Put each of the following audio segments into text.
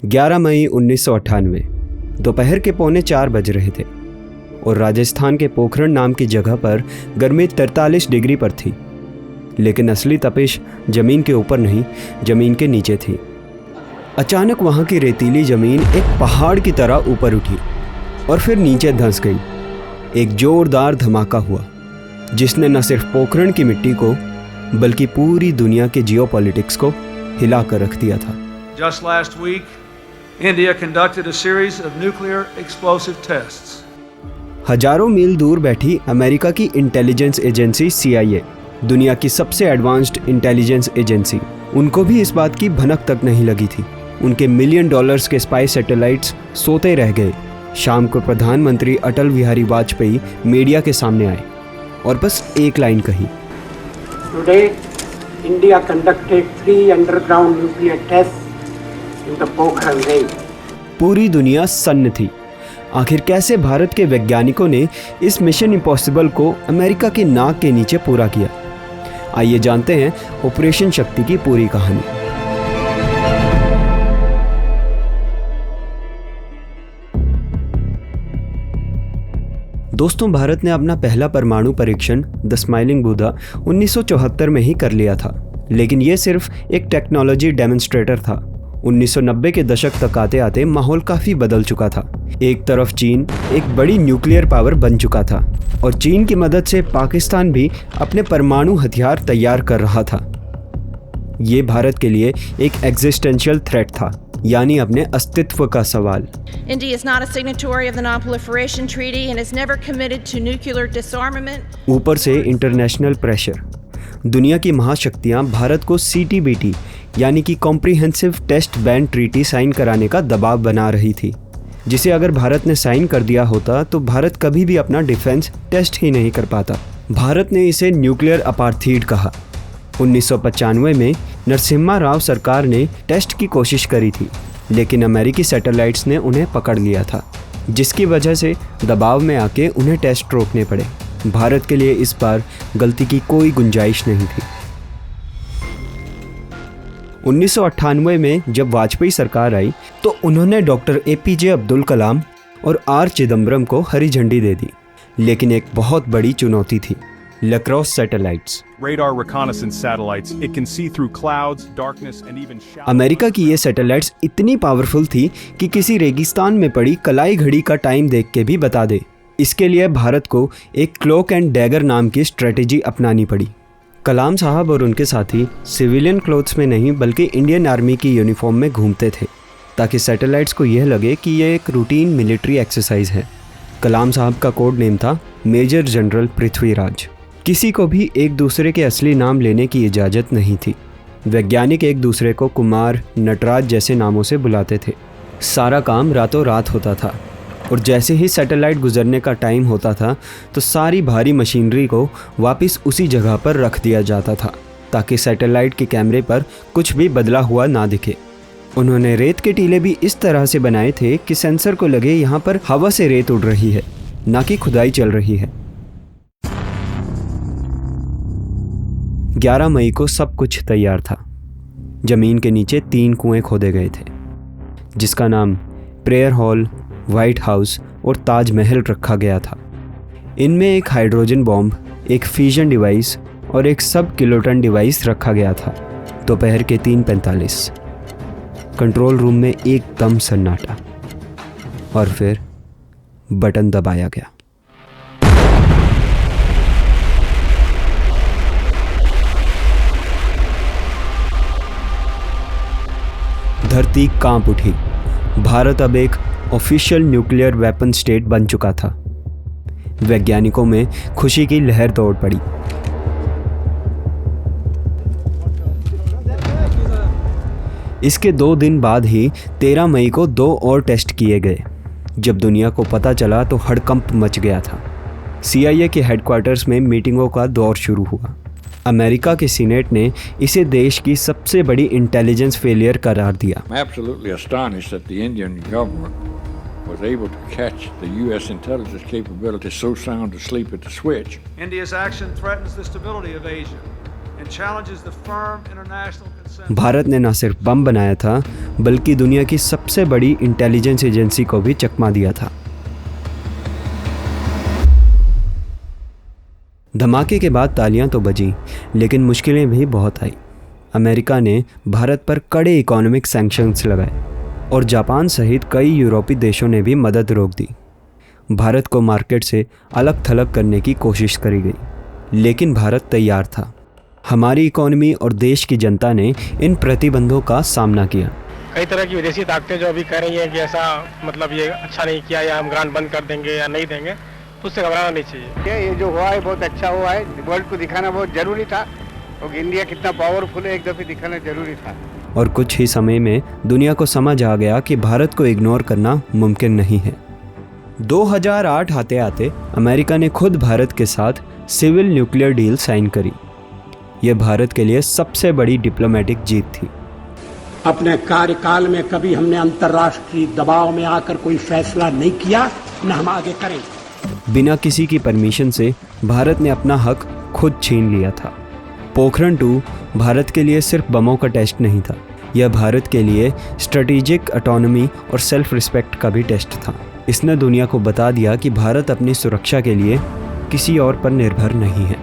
11 मई 1998 दोपहर के 3:45 बज रहे थे और राजस्थान के पोखरण नाम की जगह पर गर्मी 43 डिग्री पर थी। लेकिन असली तपिश जमीन के ऊपर नहीं, जमीन के नीचे थी। अचानक वहाँ की रेतीली जमीन एक पहाड़ की तरह ऊपर उठी और फिर नीचे धंस गई। एक जोरदार धमाका हुआ जिसने न सिर्फ पोखरण की मिट्टी को बल्कि पूरी दुनिया के जियोपॉलिटिक्स को हिला कर रख दिया था। Just last week, India conducted a series of nuclear explosive tests. हजारों मील दूर बैठी अमेरिका की इंटेलिजेंस एजेंसी CIA, दुनिया की सबसे एडवांस्ड इंटेलिजेंस एजेंसी, उनको भी इस बात की भनक तक नहीं लगी थी। उनके $1 मिलियन के स्पाई सैटेलाइट्स सोते रह गए। शाम को प्रधानमंत्री अटल बिहारी वाजपेयी मीडिया के सामने आए और बस एक लाइन कही, Today, India conducted 3 underground nuclear tests in the Pokhran range. पूरी दुनिया सन्न थी। आखिर कैसे भारत के वैज्ञानिकों ने इस मिशन इम्पॉसिबल को अमेरिका की नाक के नीचे पूरा किया? आइए जानते हैं ऑपरेशन शक्ति की पूरी कहानी। दोस्तों, भारत ने अपना पहला परमाणु परीक्षण द स्माइलिंग बुद्धा 1974 में ही कर लिया था, लेकिन यह सिर्फ एक टेक्नोलॉजी डेमोन्स्ट्रेटर था। 1990 के दशक तक आते आते माहौल काफ़ी बदल चुका था। एक तरफ चीन एक बड़ी न्यूक्लियर पावर बन चुका था और चीन की मदद से पाकिस्तान भी अपने परमाणु हथियार तैयार कर रहा था। ये भारत के लिए एक एग्जिस्टेंशियल थ्रेट था, यानी अपने अस्तित्व का सवाल। India is not a signatory of the Non-Proliferation Treaty and is never committed to nuclear disarmament. ऊपर से इंटरनेशनल प्रेशर। दुनिया की महाशक्तियां भारत को CTBT यानी कि comprehensive test ban treaty sign कराने का दबाव बना रही थी, जिसे अगर भारत ने साइन कर दिया होता तो भारत कभी भी अपना डिफेंस टेस्ट ही नहीं कर पाता। भारत ने इसे न्यूक्लियर अपार्थीड कहा। 1995 में नरसिम्हा राव सरकार ने टेस्ट की कोशिश करी थी, लेकिन अमेरिकी सैटेलाइट्स ने उन्हें पकड़ लिया था, जिसकी वजह से दबाव में आके उन्हें टेस्ट रोकने पड़े। भारत के लिए इस बार गलती की कोई गुंजाइश नहीं थी। 1998 में जब वाजपेयी सरकार आई तो उन्होंने डॉक्टर APJ अब्दुल कलाम और R चिदम्बरम को हरी झंडी दे दी, लेकिन एक बहुत बड़ी चुनौती थी, lacrosse satellites. Radar reconnaissance satellites. It can see through clouds, darkness and even shadows. America की ये सैटेलाइट्स इतनी पावरफुल थी कि किसी रेगिस्तान में पड़ी कलाई घड़ी का टाइम देख के भी बता दे। इसके लिए भारत को एक क्लोक एंड डैगर नाम की स्ट्रेटेजी अपनानी पड़ी। कलाम साहब और उनके साथी सिविलियन क्लोथ्स में नहीं बल्कि इंडियन आर्मी की यूनिफॉर्म में घूमते थे, ताकि सैटेलाइट्स को यह लगे कि यह एक रूटीन मिलिट्री एक्सरसाइज है। कलाम साहब का कोड नेम था मेजर जनरल पृथ्वीराज। किसी को भी एक दूसरे के असली नाम लेने की इजाज़त नहीं थी। वैज्ञानिक एक दूसरे को कुमार, नटराज जैसे नामों से बुलाते थे। सारा काम रातों रात होता था और जैसे ही सैटेलाइट गुजरने का टाइम होता था तो सारी भारी मशीनरी को वापस उसी जगह पर रख दिया जाता था, ताकि सैटेलाइट के कैमरे पर कुछ भी बदला हुआ ना दिखे। उन्होंने रेत के टीले भी इस तरह से बनाए थे कि सेंसर को लगे यहाँ पर हवा से रेत उड़ रही है, ना कि खुदाई चल रही है। 11 मई को सब कुछ तैयार था। जमीन के नीचे 3 कुएं खोदे गए थे, जिसका नाम प्रेयर हॉल, व्हाइट हाउस और ताजमहल रखा गया था। इनमें एक हाइड्रोजन बॉम्ब, एक फ्यूजन डिवाइस और एक सब किलोटन डिवाइस रखा गया था। दोपहर के 3:45 कंट्रोल रूम में एकदम सन्नाटा और फिर बटन दबाया गया। धरती कांप उठी। भारत अब एक ऑफिशियल न्यूक्लियर वेपन स्टेट बन चुका था। वैज्ञानिकों में खुशी की लहर दौड़ पड़ी। इसके 2 दिन बाद ही 13 मई को 2 और टेस्ट किए गए। जब दुनिया को पता चला तो हड़कंप मच गया था। CIA के हेडक्वार्टर्स में मीटिंगों का दौर शुरू हुआ। अमेरिका के सीनेट ने इसे देश की सबसे बड़ी इंटेलिजेंस फेलियर करार दिया। Absolutely astonished that the Indian government was able to catch the U.S. intelligence capability so sound asleep at the switch. India's action threatens the stability of Asia and challenges the firm international consensus. Bharat ने न सिर्फ बम बनाया था बल्कि दुनिया की सबसे बड़ी इंटेलिजेंस एजेंसी को भी चकमा दिया था। धमाके के बाद तालियां तो बजीं, लेकिन मुश्किलें भी बहुत आई। अमेरिका ने भारत पर कड़े इकोनॉमिक सैंक्शंस लगाए और जापान सहित कई यूरोपीय देशों ने भी मदद रोक दी। भारत को मार्केट से अलग थलग करने की कोशिश करी गई, लेकिन भारत तैयार था। हमारी इकोनॉमी और देश की जनता ने इन प्रतिबंधों का सामना किया। कई तरह की विदेशी ताकतें जो अभी कह रही हैं कि ऐसा मतलब ये अच्छा नहीं किया या हम ग्रांट बंद कर देंगे या नहीं देंगे, तो उससे घबराना नहीं चाहिए। ये जो हुआ है बहुत अच्छा हुआ है। वर्ल्ड को दिखाना बहुत जरूरी था और इंडिया कितना पावरफुल है एक दफे दिखाना जरूरी था। और कुछ ही समय में दुनिया को समझ आ गया कि भारत को इग्नोर करना मुमकिन नहीं है। 2008 आते आते अमेरिका ने खुद भारत के साथ सिविल न्यूक्लियर डील साइन करी। यह भारत के लिए सबसे बड़ी डिप्लोमेटिक जीत थी। अपने कार्यकाल में कभी हमने अंतर्राष्ट्रीय दबाव में आकर कोई फैसला नहीं किया, न हम आगे करेंगे। बिना किसी की परमिशन से भारत ने अपना हक खुद छीन लिया था। पोखरण 2 भारत के लिए सिर्फ बमों का टेस्ट नहीं था, यह भारत के लिए स्ट्रेटेजिक ऑटोनॉमी और सेल्फ रिस्पेक्ट का भी टेस्ट था। इसने दुनिया को बता दिया कि भारत अपनी सुरक्षा के लिए किसी और पर निर्भर नहीं है।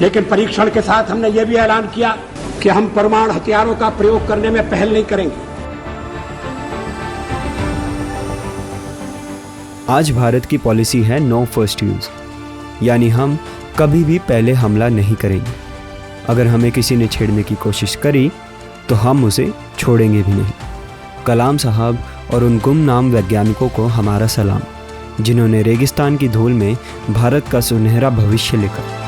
लेकिन परीक्षण के साथ हमने ये भी ऐलान किया कि हम परमाणु हथियारों का प्रयोग करने में पहल नहीं करेंगे। आज भारत की पॉलिसी है नो फर्स्ट यूज, यानी हम कभी भी पहले हमला नहीं करेंगे। अगर हमें किसी ने छेड़ने की कोशिश करी तो हम उसे छोड़ेंगे भी नहीं। कलाम साहब और उन गुमनाम वैज्ञानिकों को हमारा सलाम, जिन्होंने रेगिस्तान की धूल में भारत का सुनहरा भविष्य लिखा।